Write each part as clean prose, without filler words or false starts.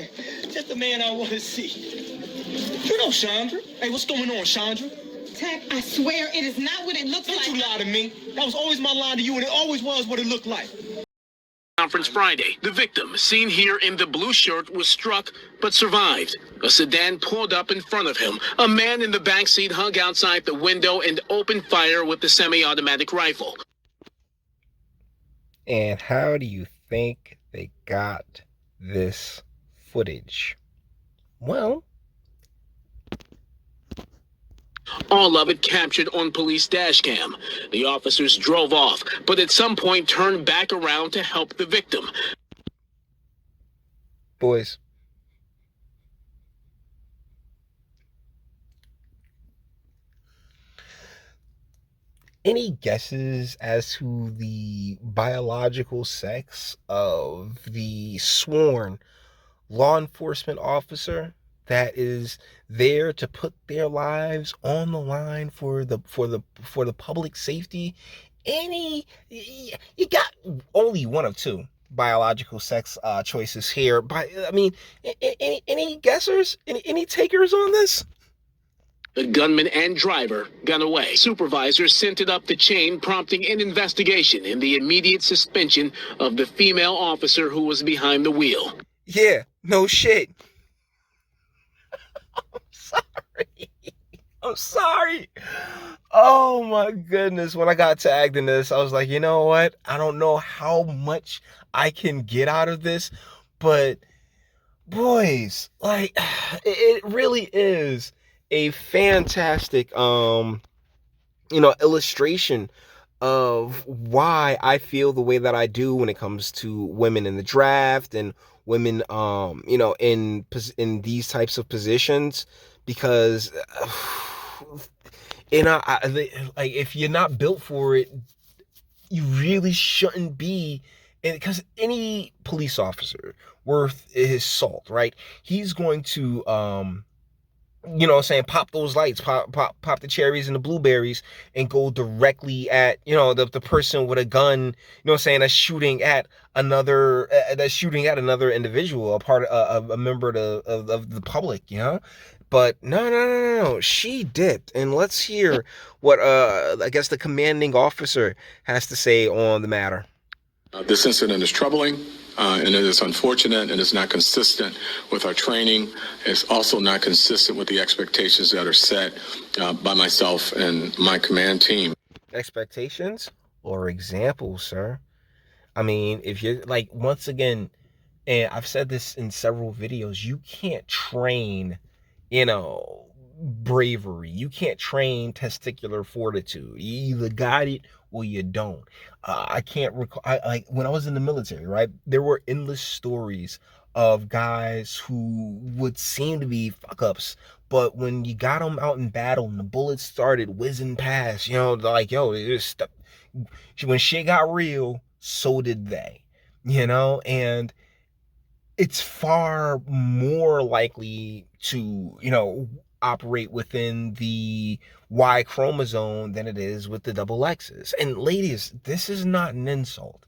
man. Just the man I want to see. You know Chandra. Hey, what's going on, Chandra? Tech, I swear it is not what it looks like. Don't you lie to me. That was always my line to you, and it always was what it looked like. Conference Friday. The victim, seen here in the blue shirt, was struck but survived. A sedan pulled up in front of him. A man in the backseat hung outside the window and opened fire with the semi-automatic rifle. And how do you think they got this footage? Well, all of it captured on police dash cam. The officers drove off, but at some point turned back around to help the victim. boys, any guesses as to the biological sex of the sworn law enforcement officer that is there to put their lives on the line for the public safety? You got only one of two biological sex choices here, but I mean, any guessers, any takers on this? The gunman and driver got away. Supervisors sent it up the chain, prompting an investigation and the immediate suspension of the female officer who was behind the wheel. Yeah, no shit. I'm sorry. Oh my goodness. When I got tagged in this, I was like, you know what? I don't know how much I can get out of this, but boys, like, it really is a fantastic, illustration of why I feel the way that I do when it comes to women in the draft and women, in these types of positions, because, like, if you're not built for it, you really shouldn't be. Because any police officer worth his salt, right? He's going to, pop those lights, pop the cherries and the blueberries, and go directly at, the person with a gun, that's shooting at another individual, a member of the public, But no. She dipped. And let's hear what, I guess, the commanding officer has to say on the matter. This incident is troubling, and it is unfortunate, and it's not consistent with our training. It's also not consistent with the expectations that are set by myself and my command team. Expectations or examples, sir? I mean, if you're, like, once again, and I've said this in several videos, you can't train, bravery. You can't train testicular fortitude. You either got it or you don't. I can't recall, like, when I was in the military, right, there were endless stories of guys who would seem to be fuck-ups, but when you got them out in battle and the bullets started whizzing past, like, when shit got real, so did they, and it's far more likely to, operate within the Y chromosome than it is with the double X's. And ladies, this is not an insult.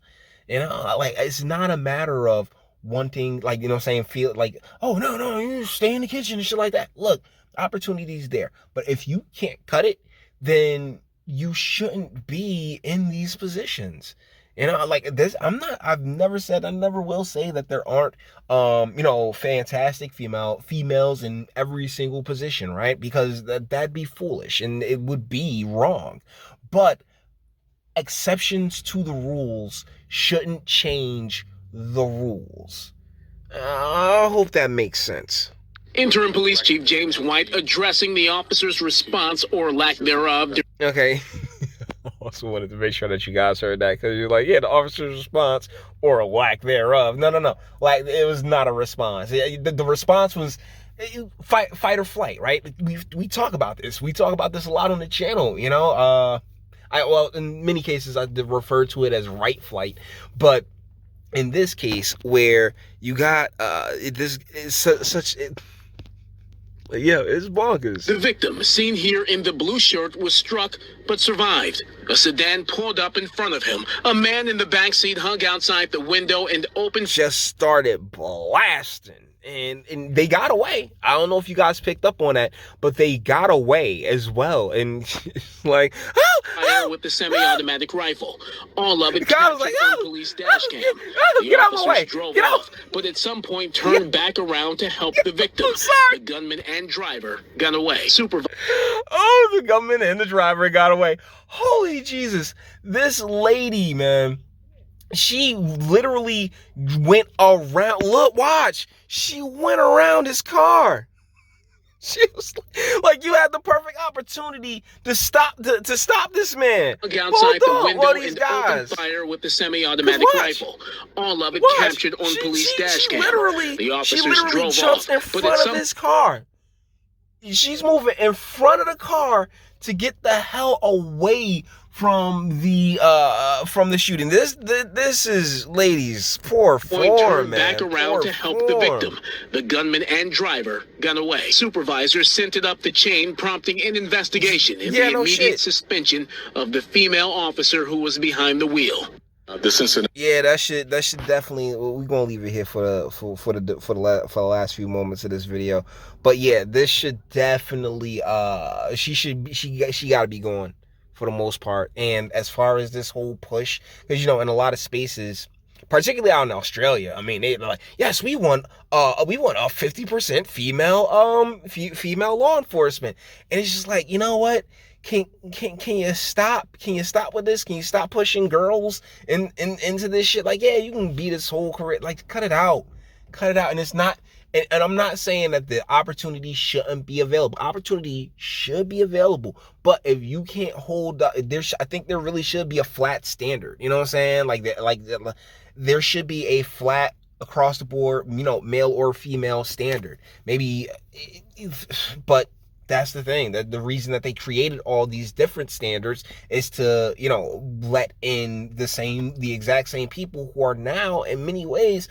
Like, it's not a matter of wanting, like, feel like, oh, no, you stay in the kitchen and shit like that. Look, opportunity's there. But if you can't cut it, then you shouldn't be in these positions. Like this, I've never said, I never will say that there aren't, fantastic females in every single position, right? Because that'd be foolish and it would be wrong. But exceptions to the rules shouldn't change the rules. I hope that makes sense. Interim Police Chief James White addressing the officer's response or lack thereof. Okay. Also wanted to make sure that you guys heard that, because you're like, yeah, the officer's response or a lack thereof. No. Like, it was not a response. The response was fight or flight, right? We talk about this. We talk about this a lot on the channel, in many cases, I refer to it as right flight. But in this case, where you got this is such... Yeah, it's bonkers. The victim, seen here in the blue shirt, was struck but survived. A sedan pulled up in front of him. A man in the backseat hung outside the window and opened... Just started blasting and they got away. I don't know if you guys picked up on that, but they got away as well. And it's like, Fire with the semi-automatic rifle. All of it the guy was captured like, on police dash cam. The get out of my way. officers drove Get out. off, but at some point turned back around to help the victim. I'm sorry. The gunman and driver got away. Supervisor. Oh, the gunman and the driver got away. Holy Jesus. This lady, man, she literally went around. Look, watch. She went around his car. She was like, you had the perfect opportunity to stop this man. Outside the window these and guys. opened fire with the semi-automatic rifle. All of it captured on police dash cam. The officers drove jumps off, in front of his car. She's moving in front of the car to get the hell away from the shooting. This is, ladies, poor form, man. Back around to help the victim. The gunman and driver got away. Supervisor sent it up the chain, prompting an investigation and the immediate suspension of the female officer who was behind the wheel. This incident. Yeah, that should definitely. We're gonna leave it here for the last few moments of this video. But yeah, this should definitely. She got to be going for the most part. And as far as this whole push, because in a lot of spaces, particularly out in Australia, I mean, they're like, yes, we want a 50% female law enforcement, and it's just like, you know what? Can you stop? Can you stop with this? Can you stop pushing girls into this shit? Like, yeah, you can be this whole career. Like, cut it out. And it's not. And I'm not saying that the opportunity shouldn't be available. Opportunity should be available, but if you can't hold up, I think there really should be a flat standard. You know what I'm saying? Like there should be a flat across the board, male or female standard. Maybe, but that's the thing. That the reason that they created all these different standards is to, let in the exact same people who are now in many ways,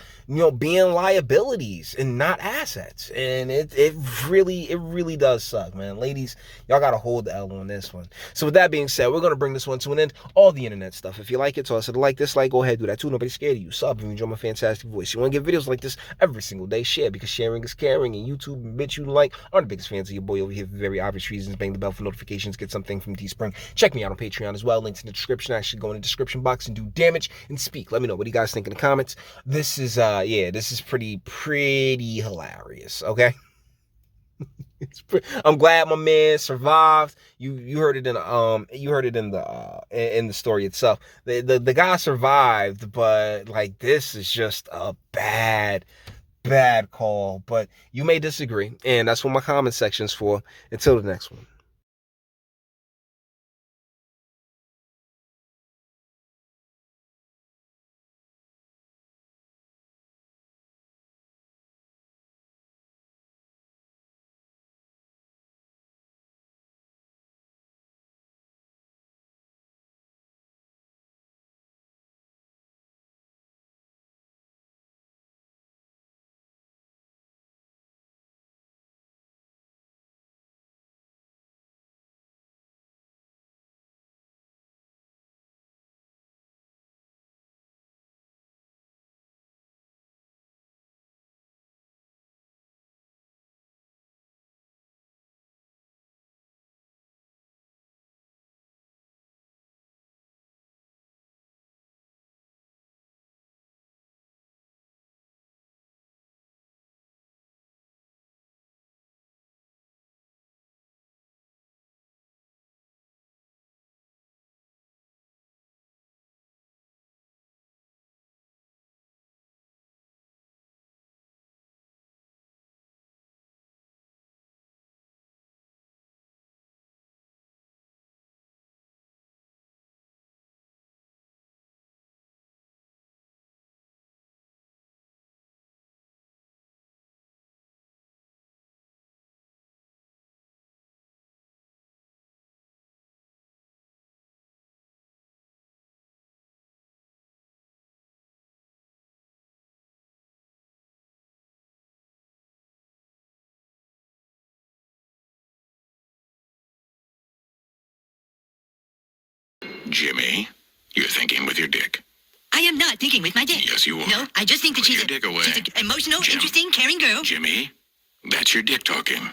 being liabilities and not assets. And it really does suck, man. Ladies, y'all gotta hold the L on this one. So with that being said, we're gonna bring this one to an end. All the internet stuff. If you like it, toss it a like, dislike, go ahead, do that too. Nobody's scared of you. Sub if you enjoy my fantastic voice. You wanna get videos like this every single day, share, because sharing is caring, and YouTube and Bitchute and like are the biggest fans of your boy over here for very obvious reasons. Bang the bell for notifications, get something from Teespring. Check me out on Patreon as well. Links in the description. Actually go in the description box and do damage and speak. Let me know what you guys think in the comments. This is this is pretty hilarious, okay? I'm glad my man survived. You heard it in the story itself. The guy survived, but like, this is just a bad call. But you may disagree, and that's what my comment section's for. Until the next one. Jimmy, you're thinking with your dick. I am not thinking with my dick. Yes, you are. No, I just think that Put your dick away. she's an emotional, Jim. interesting, caring girl. Jimmy, that's your dick talking.